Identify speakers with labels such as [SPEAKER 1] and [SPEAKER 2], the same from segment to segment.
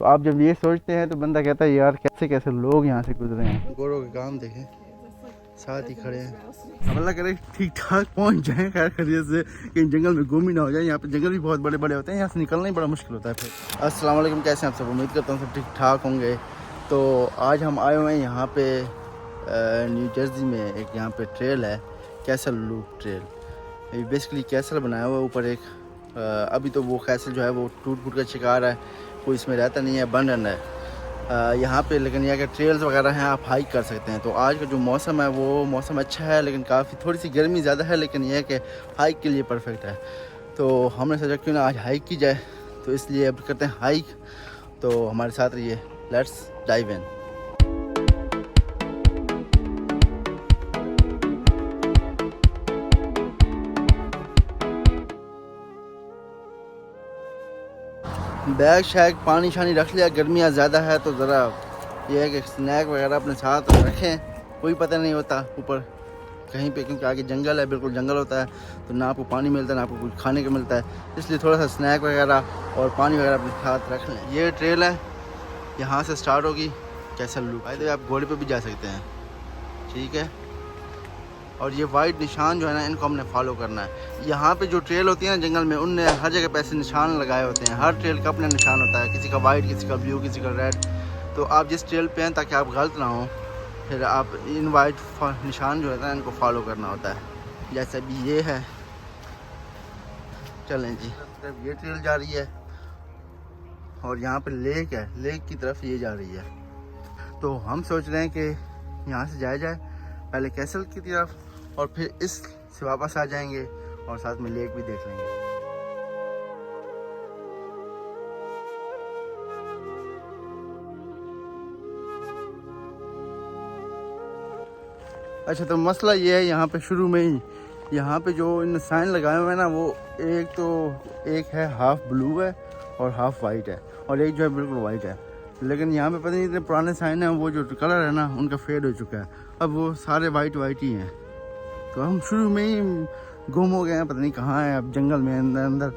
[SPEAKER 1] तो आप जब ये सोचते हैं तो बंदा कहता है यार कैसे कैसे लोग यहाँ से गुजरे हैं। गोरों के काम देखें, साथ ही खड़े हैं। अब अल्लाह करे ठीक ठाक पहुँच जाएँ खैर खैरियत से, कहीं जंगल में गुम ही ना हो जाए। यहाँ पे जंगल भी बहुत बड़े बड़े होते हैं, यहाँ से निकलना ही बड़ा मुश्किल होता है फिर। अस्सलाम वालेकुम, कैसे हैं आप सब? उम्मीद करता हूँ सब ठीक ठाक होंगे। तो आज हम आए हुए हैं यहाँ पे न्यू जर्सी में। एक यहाँ पे ट्रेल है, कैसल लूप ट्रेल। ये बेसिकली कैसल बनाया हुआ है ऊपर एक। अभी तो वो कैसल जो है वो टूट फूट का शिकार है, कोई इसमें रहता नहीं है, बंद है यहाँ पे। लेकिन यहाँ के ट्रेल्स वगैरह हैं, आप हाइक कर सकते हैं। तो आज का जो मौसम है वो मौसम अच्छा है, लेकिन काफ़ी थोड़ी सी गर्मी ज़्यादा है, लेकिन यह है कि हाइक के लिए परफेक्ट है। तो हमने सोचा क्यों ना आज हाइक की जाए, तो इसलिए अब करते हैं हाइक। तो हमारे साथ रहिए, लेट्स डाइव इन। बैग शैग पानी शानी रख लिया, गर्मियाँ ज़्यादा है तो ज़रा ये है कि स्नैक वगैरह अपने साथ रखें, कोई पता नहीं होता ऊपर कहीं पे, क्योंकि आगे जंगल है, बिल्कुल जंगल होता है। तो ना आपको पानी मिलता है ना आपको कुछ खाने को मिलता है, इसलिए थोड़ा सा स्नैक वगैरह और पानी वगैरह अपने साथ रख लें। ये ट्रेल है, यहाँ से स्टार्ट होगी कैसल लूप। भाई तो आप घोड़े पर भी जा सकते हैं, ठीक है। और ये वाइट निशान जो है ना, इनको हमने फॉलो करना है। यहाँ पे जो ट्रेल होती है ना जंगल में, उनने हर जगह पे ऐसे निशान लगाए होते हैं। हर ट्रेल का अपना निशान होता है, किसी का वाइट, किसी का ब्लू, किसी का रेड। तो आप जिस ट्रेल पे हैं, ताकि आप गलत ना हो, फिर आप इन वाइट निशान जो है ना इनको फॉलो करना होता है। जैसे अभी ये है, चलें जी, ये ट्रेल जा रही है और यहाँ पे लेक है, लेक की तरफ ये जा रही है। तो हम सोच रहे हैं कि यहाँ से जाया जाए पहले कैसल की तरफ, और फिर इस से वापस आ जाएंगे और साथ में लेक भी देख लेंगे। अच्छा, तो मसला ये है यहाँ पे शुरू में ही, यहाँ पे जो इन साइन लगाए हुए हैं ना, वो एक है हाफ ब्लू है और हाफ वाइट है, और एक जो है बिल्कुल वाइट है। लेकिन यहाँ पे पता नहीं इतने पुराने साइन हैं, वो जो कलर है ना उनका फेड हो चुका है, अब वो सारे वाइट ही हैं। तो हम शुरू में ही गुम हो गए हैं, पता नहीं कहाँ है अब जंगल में अंदर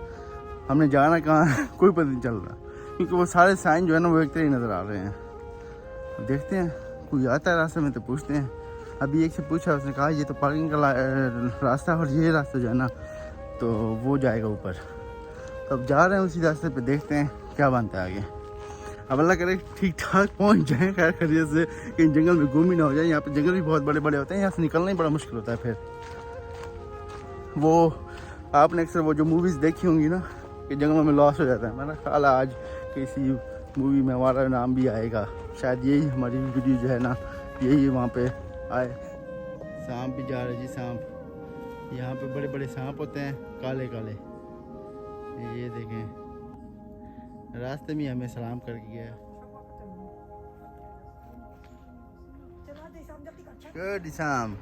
[SPEAKER 1] हमने जाना कहाँ है कोई पता नहीं चल रहा, क्योंकि वो सारे साइन जो है ना वो एक तरह ही नज़र आ रहे हैं। अब देखते हैं, कोई आता है रास्ते में तो पूछते हैं। अभी एक से पूछा, उसने कहा ये तो पार्किंग का रास्ता है, और ये रास्ता जो है ना तो वो जाएगा ऊपर। तो अब जा रहे हैं उसी रास्ते पे, देखते हैं क्या बनता है आगे। अब अल्लाह करे ठीक ठाक पहुँच जाएँ खैर खैरियत से, कहीं जंगल में गुम ही ना हो जाए। यहाँ पे जंगल भी बहुत बड़े बड़े होते हैं, यहाँ से निकलना ही बड़ा मुश्किल होता है फिर। वो आपने अक्सर वो जो मूवीज़ देखी होंगी ना कि जंगलों में लॉस हो जाता है, मेरा ख्याल आज किसी मूवी में हमारा नाम भी आएगा, शायद यही हमारी वीडियो जो है ना यही वहाँ पे आए। सांप भी जा रहे जी, सांप। यहाँ पे बड़े बड़े सांप होते हैं, काले काले। ये देखें, रास्ते में हमें सलाम करके गया। गुड शाम,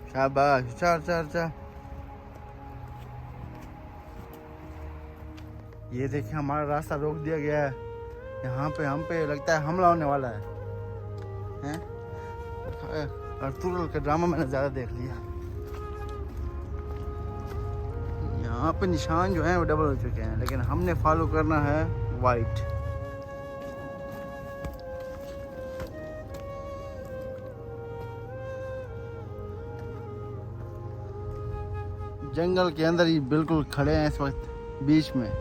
[SPEAKER 1] शाबाश, चल चल चल। ये देखिए हमारा रास्ता रोक दिया गया है, यहाँ पे हम पे लगता है हमला होने वाला है। अर्तुगरुल का ड्रामा मैंने ज़्यादा देख लिया। यहाँ पे निशान जो है वो डबल हो चुके हैं, लेकिन हमने फॉलो करना है वाइट। जंगल के अंदर ही बिल्कुल खड़े हैं इस वक्त बीच में।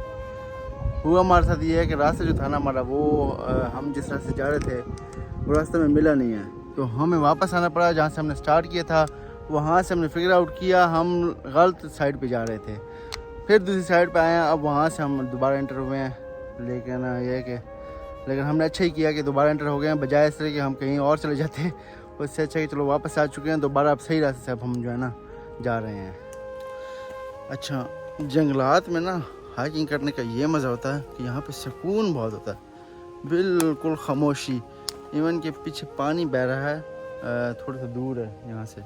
[SPEAKER 1] हुआ हमारे साथ ये है कि रास्ता जो था ना हमारा, वो हम जिस रास्ते जा रहे थे वो रास्ते में मिला नहीं है, तो हमें वापस आना पड़ा जहाँ से हमने स्टार्ट किया था। वहाँ से हमने फिगर आउट किया हम गलत साइड पे जा रहे थे, फिर दूसरी साइड पे आए हैं। अब वहाँ से हम दोबारा एंटर हुए हैं, लेकिन हमने अच्छा ही किया कि दोबारा एंटर हो गए हैं, बजाय इस तरह कि हम कहीं और चले जाते हैं। उससे अच्छा कि चलो वापस आ चुके हैं दोबारा, अब सही रास्ते से अब हम जो है ना जा रहे हैं। अच्छा, जंगलात में ना हाइकिंग करने का ये मज़ा होता है कि यहाँ पे सुकून बहुत होता है, बिल्कुल खामोशी। इवन के पीछे पानी बह रहा है, थोड़ा सा दूर है यहाँ से,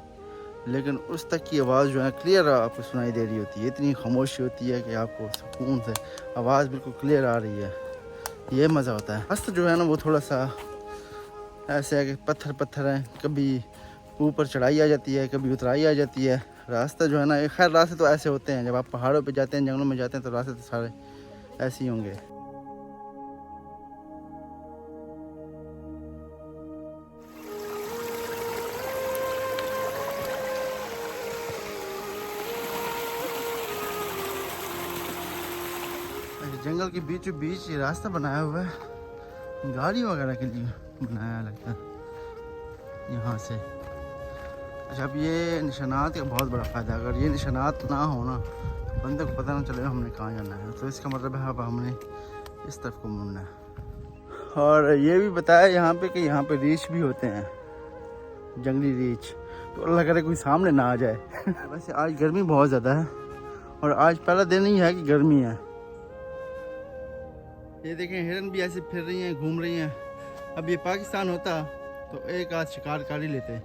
[SPEAKER 1] लेकिन उस तक की आवाज़ जो है क्लियर आपको सुनाई दे रही होती है। इतनी खामोशी होती है कि आपको सुकून से आवाज़ बिल्कुल क्लियर आ रही है, ये मज़ा होता है। रास्ता जो है ना वो थोड़ा सा ऐसे है कि पत्थर हैं, कभी ऊपर चढ़ाई आ जाती है, कभी उतराई आ जाती है। रास्ता जो है ना, खैर रास्ते तो ऐसे होते हैं, जब आप पहाड़ों पे जाते हैं, जंगलों में जाते हैं, तो रास्ते तो सारे ऐसे ही होंगे। जंगल के बीचों बीच ये रास्ता बनाया हुआ है, गाड़ी वगैरह के लिए बनाया लगता है यहाँ से। अच्छा, अब ये निशानात का बहुत बड़ा फ़ायदा है। अगर ये निशानात ना हो ना तो बंदे को पता ना चलेगा हमने कहाँ जाना है। तो इसका मतलब है अब हमने इस तरफ को मुड़ना है। और ये भी बताया यहाँ पे कि यहाँ पे रीछ भी होते हैं, जंगली रीछ। तो अल्लाह करे कोई सामने ना आ जाए। वैसे आज गर्मी बहुत ज़्यादा है और आज पहला दिन ही है कि गर्मी है। ये देखें, हिरन भी ऐसे फिर रही हैं, घूम रही हैं। अब ये पाकिस्तान होता तो एक आध शिकार कर ही लेते।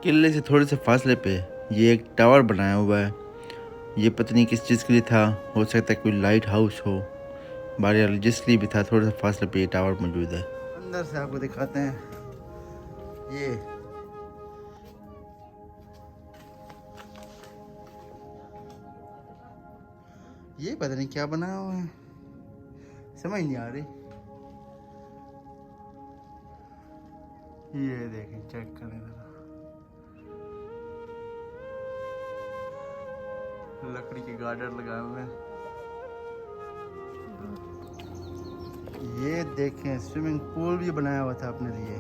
[SPEAKER 1] किले से थोड़े से फासले पे ये एक टावर बनाया हुआ है। ये पता नहीं किस चीज़ के लिए था, हो सकता है कोई लाइट हाउस हो, बारियाल जिस लिए भी था। थोड़े से फासले पे ये टावर मौजूद है। अंदर से आपको दिखाते हैं। ये पता नहीं क्या बनाया हुआ है, समझ नहीं आ रही। ये देखें, चेक करें जरा, लकड़ी के गार्डर लगाए हुए हैं। ये देखें, स्विमिंग पूल भी बनाया हुआ था अपने लिए।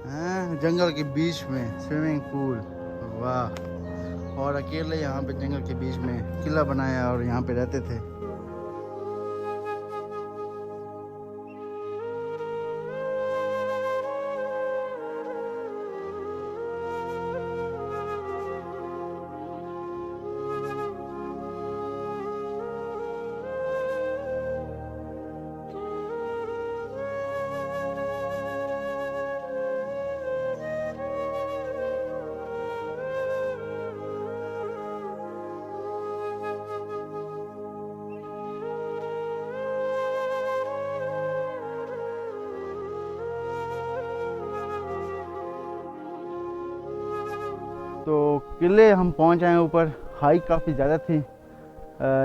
[SPEAKER 1] हाँ, जंगल के बीच में स्विमिंग पूल, वाह। और अकेले यहाँ पे जंगल के बीच में किला बनाया और यहाँ पे रहते थे। तो किले हम पहुंच आए ऊपर। हाइट काफ़ी ज़्यादा थी,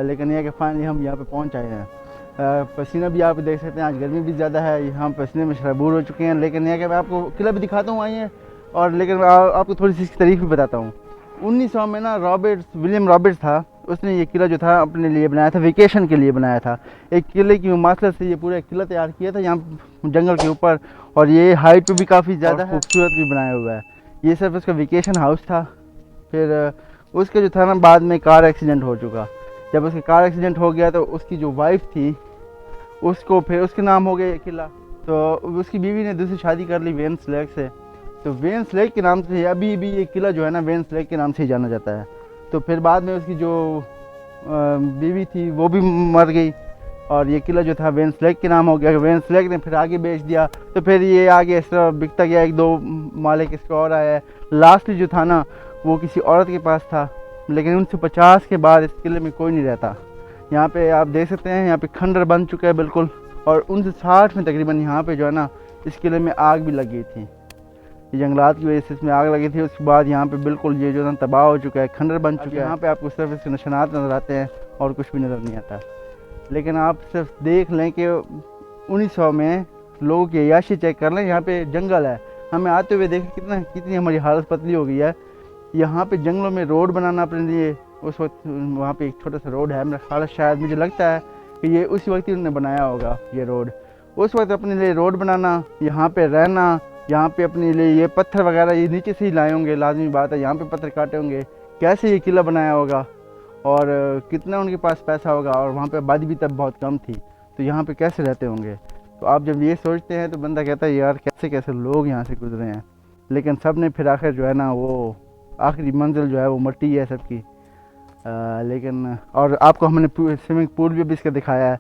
[SPEAKER 1] लेकिन यह कि फाइनली हम यहाँ पे पहुंच आए हैं। पसीना भी आप देख सकते हैं, आज गर्मी भी ज़्यादा है, यहाँ पसीने में शराबूर हो चुके हैं। लेकिन यह कि मैं आपको किला भी दिखाता हूँ आइए, और लेकिन आपको थोड़ी सी इसकी तारीफ भी बताता हूँ। 1900 में ना विलियम रॉबर्ट्स था, उसने ये किला जो था अपने लिए बनाया था, वेकेशन के लिए बनाया था। एक किले की मुमासलत से ये पूरा किला तैयार किया था यहाँ जंगल के ऊपर। और ये हाइट पे भी काफ़ी ज़्यादा खूबसूरत भी बनाया हुआ है। ये सिर्फ उसका वेकेशन हाउस था। फिर उसके जो था ना, बाद में कार एक्सीडेंट हो चुका। जब उसके कार एक्सीडेंट हो गया तो उसकी जो वाइफ थी उसको फिर उसके नाम हो गया किला। तो उसकी बीवी ने दूसरी शादी कर ली वेन्स लेक से। तो वेन्स लेक के नाम से अभी भी ये किला जो है ना, वेन्स लेक के नाम से ही जाना जाता है। तो फिर बाद में उसकी जो बीवी थी वो भी मर गई और ये किला जो था वेन्स लेक के नाम हो गया। वेन्स लेक ने फिर आगे बेच दिया, तो फिर ये आगे इस तरह बिकता गया। एक दो मालिक इसका और आया है। लास्टली जो था ना, वो किसी औरत के पास था। लेकिन 1950 के बाद इस किले में कोई नहीं रहता। यहाँ पे आप देख सकते हैं, यहाँ पे खंडर बन चुका है बिल्कुल। और 1960 में तकरीबन यहाँ पे जो है ना, इस किले में आग भी लगी थी। ये जंगलात की वजह से इसमें आग लगी थी। उसके बाद यहाँ पे बिल्कुल ये जो है तबाह हो चुका है, खंडर बन चुका है। यहाँ पे आपको सिर्फ इसके निशानात नज़र आते हैं और कुछ भी नज़र नहीं आता। लेकिन आप सिर्फ देख लें कि 1900 में लोगों की अय्याशी चेक कर लें। यहाँ पे जंगल है, हमें आते हुए देखें कितनी हमारी हालत पतली हो गई है। यहाँ पे जंगलों में रोड बनाना अपने लिए, उस वक्त वहाँ पे एक छोटा सा रोड है, मेरा ख्याल शायद मुझे लगता है कि ये उसी वक्त ही उन्होंने बनाया होगा ये रोड। उस वक्त अपने लिए रोड बनाना, यहाँ पे रहना, यहाँ पे अपने लिए ये पत्थर वगैरह ये नीचे से ही लाए होंगे, लाजमी बात है। यहाँ पे पत्थर काटे होंगे, कैसे ये किला बनाया होगा और कितना उनके पास पैसा होगा। और वहाँ पे आबादी भी तब बहुत कम थी, तो यहाँ पे कैसे रहते होंगे। तो आप जब ये सोचते हैं तो बंदा कहता है यार कैसे कैसे लोग यहाँ से गुजरे हैं। लेकिन सब ने फिर आखिर जो है ना, वो आखिरी मंजिल जो है वो मट्टी है सबकी। लेकिन और आपको हमने स्विमिंग पूल भी इसका दिखाया है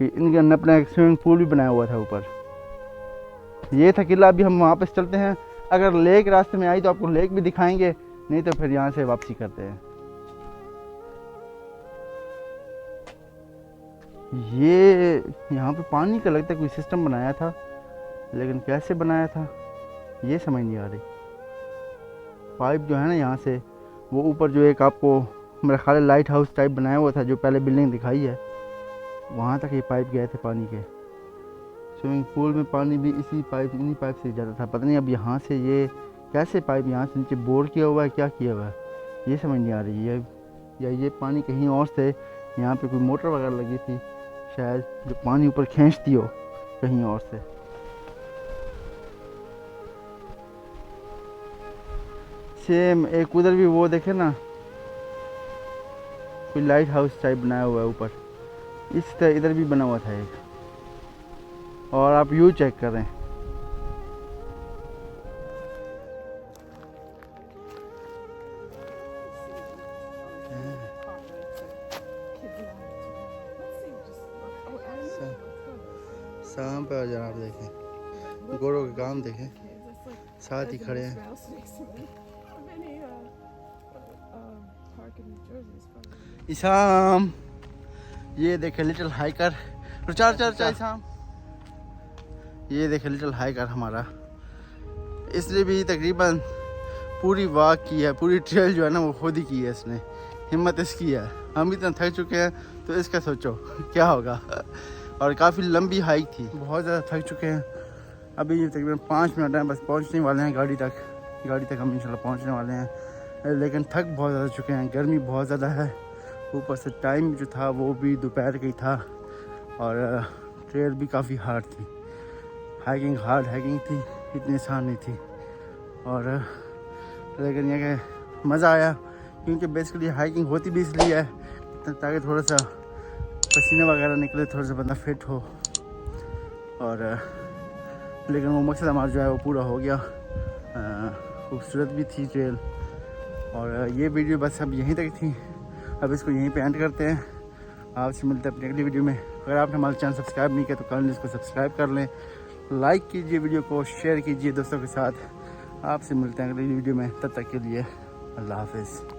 [SPEAKER 1] कि इनके अपना एक स्विमिंग पूल भी बनाया हुआ था ऊपर। ये था किला। अभी हम वापस चलते हैं। अगर लेक रास्ते में आई तो आपको लेक भी दिखाएंगे, नहीं तो फिर यहाँ से वापसी करते हैं। ये यहाँ पे पानी का लगता है कोई सिस्टम बनाया था, लेकिन कैसे बनाया था ये समझ नहीं आ रही। पाइप जो है ना यहाँ से वो ऊपर जो एक आपको मेरा ख्याल है लाइट हाउस टाइप बनाया हुआ था, जो पहले बिल्डिंग दिखाई है, वहाँ तक ये पाइप गए थे पानी के। स्विमिंग पूल में पानी भी इन्हीं पाइप से जाता था। पता नहीं अब यहाँ से ये कैसे पाइप यहाँ से नीचे बोर किया हुआ है, क्या किया हुआ है ये समझ नहीं आ रही है। या ये पानी कहीं और से, यहाँ पे कोई मोटर वगैरह लगी थी शायद, जो पानी ऊपर खींचती हो कहीं और से। सेम एक उधर भी वो देखे ना, कोई लाइट हाउस टाइप बनाया हुआ है ऊपर, इस तरह इधर भी बना हुआ था एक। और आप व्यू चेक करें, शाम पे जनाब देखें, गोरों के काम देखें, साथ ही खड़े हैं। इसाम, ये देखे लिटिल हाइकर, इसाम, ये देखे लिटिल हाइकर हमारा। इसने भी तकरीबन पूरी वॉक की है, पूरी ट्रेल जो है ना वो खुद ही की है इसने, हिम्मत इसकी है। हम इतना थक चुके हैं तो इसका सोचो क्या होगा। और काफ़ी लंबी हाइक थी, बहुत ज़्यादा थक चुके हैं। अभी तकरीबन 5 मिनट हैं बस, पहुंचने वाले हैं गाड़ी तक हम इंशाल्लाह पहुंचने वाले हैं। लेकिन थक बहुत ज़्यादा चुके हैं, गर्मी बहुत ज़्यादा है, ऊपर से टाइम जो था वो भी दोपहर का ही था, और ट्रेल भी काफ़ी हार्ड थी। हार्ड हाइकिंग थी, इतनी आसान नहीं थी। और लेकिन यह कि मज़ा आया, क्योंकि बेसिकली हाइकिंग होती भी इसलिए है ताकि थोड़ा सा पसीने वगैरह निकले, थोड़ा सा बंदा फिट हो। और लेकिन वो मकसद हमारा जो है वो पूरा हो गया। खूबसूरत भी थी ट्रेल। और ये वीडियो बस अब यहीं तक थी, अब इसको यहीं पे एंड करते हैं। आपसे मिलते हैं अपनी अगली वीडियो में। अगर आपने हमारा चैनल सब्सक्राइब नहीं किया तो काइंडली इसको सब्सक्राइब कर लें, लाइक कीजिए वीडियो को, शेयर कीजिए दोस्तों के साथ। आपसे मिलते हैं अगली वीडियो में, तब तक के लिए अल्लाह हाफिज़।